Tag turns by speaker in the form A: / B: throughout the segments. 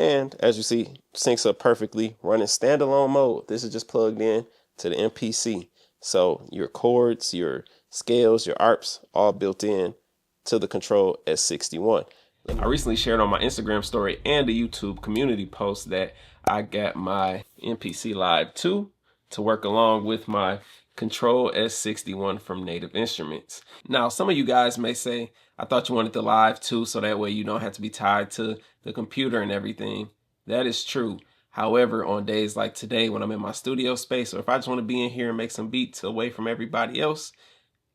A: And as you see, syncs up perfectly, running standalone mode. This is just plugged in to the MPC. So your chords, your scales, your arps, all built in to the Kontrol S61. I recently shared on my Instagram story and the YouTube community post that I got my MPC Live 2 to work along with my Kontrol S61 from Native Instruments. Now, some of you guys may say, I thought you wanted the Live 2 so that way you don't have to be tied to the computer and everything. That is true. However, on days like today when I'm in my studio space, or if I just want to be in here and make some beats away from everybody else,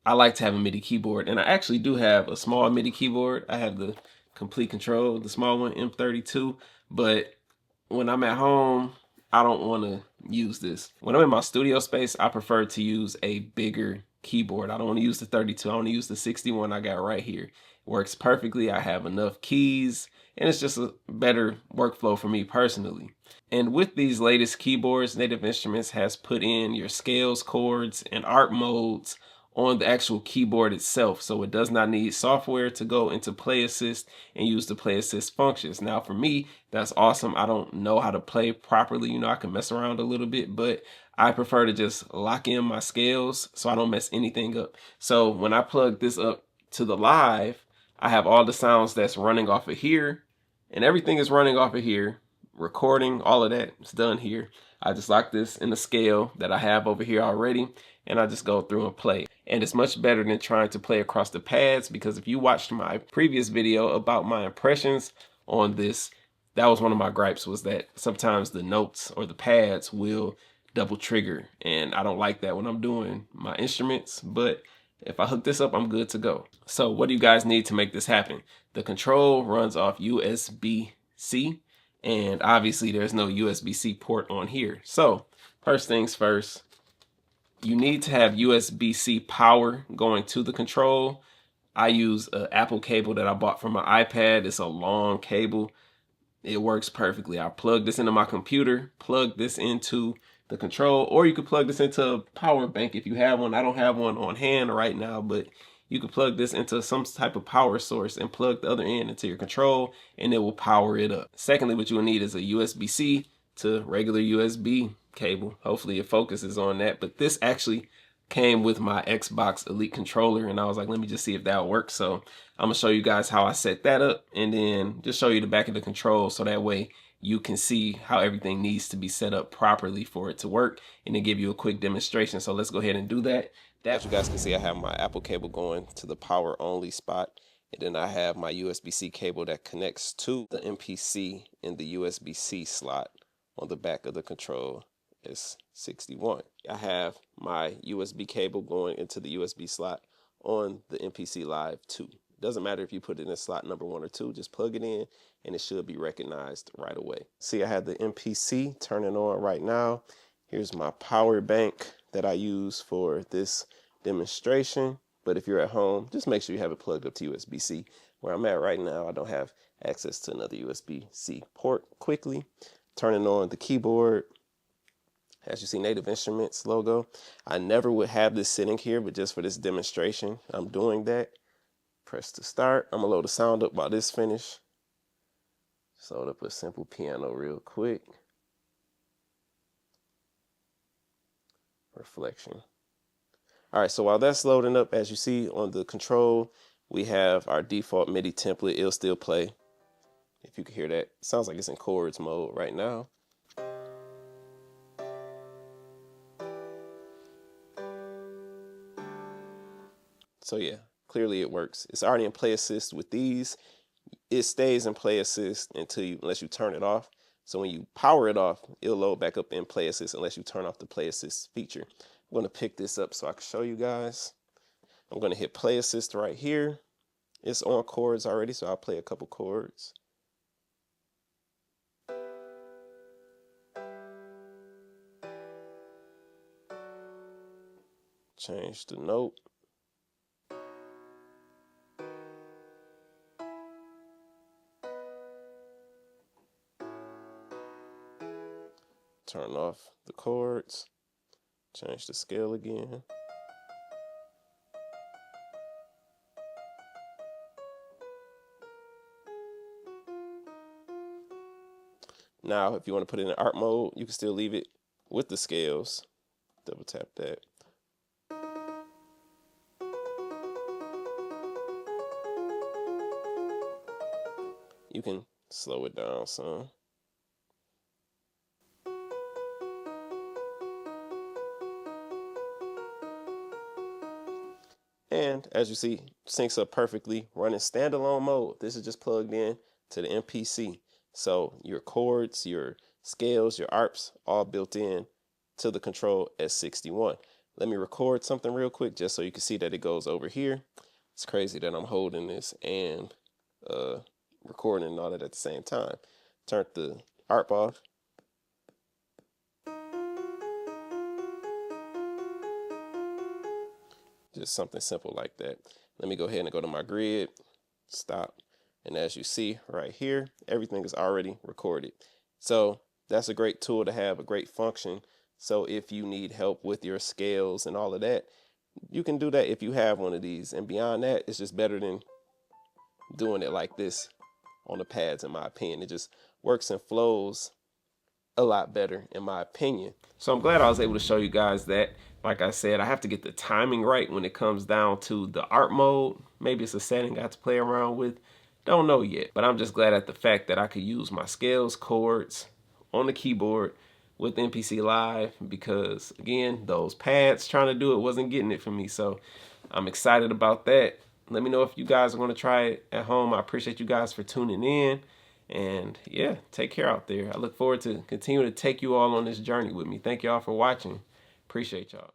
A: I like to have a MIDI keyboard. And I actually do have a small MIDI keyboard. I have the Complete Control, the small one, M32. But when I'm at home, I don't want to use this. When I'm in my studio space, I prefer to use a bigger keyboard. I don't want to use the 32. I want to use the 61 I got right here. It works perfectly. I have enough keys, and it's just a better workflow for me personally. And with these latest keyboards, Native Instruments has put in your scales, chords, and art modes on the actual keyboard itself, so it does not need software to go into Play Assist and use the Play Assist functions. Now for me, that's awesome. I don't know how to play properly, you know, I can mess around a little bit, but I prefer to just lock in my scales so I don't mess anything up. So when I plug this up to the Live, I have all the sounds that's running off of here, and everything is running off of here. Recording, all of that is done here. I just lock this in the scale that I have over here already, and I just go through and play. And it's much better than trying to play across the pads, because if you watched my previous video about my impressions on this, that was one of my gripes, was that sometimes the notes or the pads will double trigger, and I don't like that when I'm doing my instruments. But if I hook this up, I'm good to go. So what do you guys need to make this happen? The control runs off USB-C, and obviously there's no USB-C port on here. So first things first, you need to have USB-C power going to the control. I use an Apple cable that I bought from my iPad. It's a long cable. It works perfectly. I plug this into my computer, plug this into the control, or you could plug this into a power bank if you have one. I don't have one on hand right now, but you could plug this into some type of power source and plug the other end into your control, and it will power it up. Secondly, what you will need is a USB-C to regular USB cable. Hopefully it focuses on that, but this actually came with my Xbox Elite controller, and I was like, let me just see if that works. So I'm gonna show you guys how I set that up, and then just show you the back of the control, so that way you can see how everything needs to be set up properly for it to work, and then give you a quick demonstration. So let's go ahead and do that. As you guys can see, I have my Apple cable going to the power only spot, and then I have my USB-C cable that connects to the MPC in the USB-C slot on the back of the Kontrol S61. I have my USB cable going into the USB slot on the MPC Live 2. Doesn't matter if you put it in slot number 1 or 2, just plug it in and it should be recognized right away. See, I have the MPC turning on right now. Here's my power bank that I use for this demonstration. But if you're at home, just make sure you have it plugged up to USB-C. Where I'm at right now, I don't have access to another USB-C port quickly. Turning on the keyboard. As you see, Native Instruments logo. I never would have this sitting here, but just for this demonstration, I'm doing that. Press to start. I'm gonna load the sound up while this finish. Just load up a simple piano real quick. Reflection. All right, so while that's loading up, as you see on the control, we have our default MIDI template. It'll still play. If you can hear that, it sounds like it's in chords mode right now. So yeah, clearly it works. It's already in Play Assist with these. It stays in Play Assist unless you turn it off. So when you power it off, it'll load back up in Play Assist unless you turn off the Play Assist feature. I'm gonna pick this up so I can show you guys. I'm gonna hit Play Assist right here. It's on chords already, so I'll play a couple chords. Change the note. Turn off the chords. Change the scale again. Now, if you want to put it in art mode, you can still leave it with the scales. Double tap that. You can slow it down some. And as you see, syncs up perfectly, running standalone mode. This is just plugged in to the MPC. So your chords, your scales, your arps, all built in to the Kontrol S61. Let me record something real quick just so you can see that it goes over here. It's crazy that I'm holding this and recording and all that at the same time. Turn the ARP off. Just something simple like that. Let me go ahead and go to my grid, stop. And as you see right here, everything is already recorded. So that's a great tool to have, a great function. So if you need help with your scales and all of that, you can do that if you have one of these. And beyond that, it's just better than doing it like this on the pads, in my opinion. It just works and flows a lot better, in my opinion. So I'm glad I was able to show you guys that. Like I said, I have to get the timing right when it comes down to the art mode. Maybe it's a setting I have to play around with. Don't know yet, but I'm just glad at the fact that I could use my scales, chords on the keyboard with MPC Live, because again, those pads trying to do it wasn't getting it for me. So I'm excited about that. Let me know if you guys are going to try it at home. I appreciate you guys for tuning in. And yeah, take care out there. I look forward to continuing to take you all on this journey with me. Thank y'all for watching. Appreciate y'all.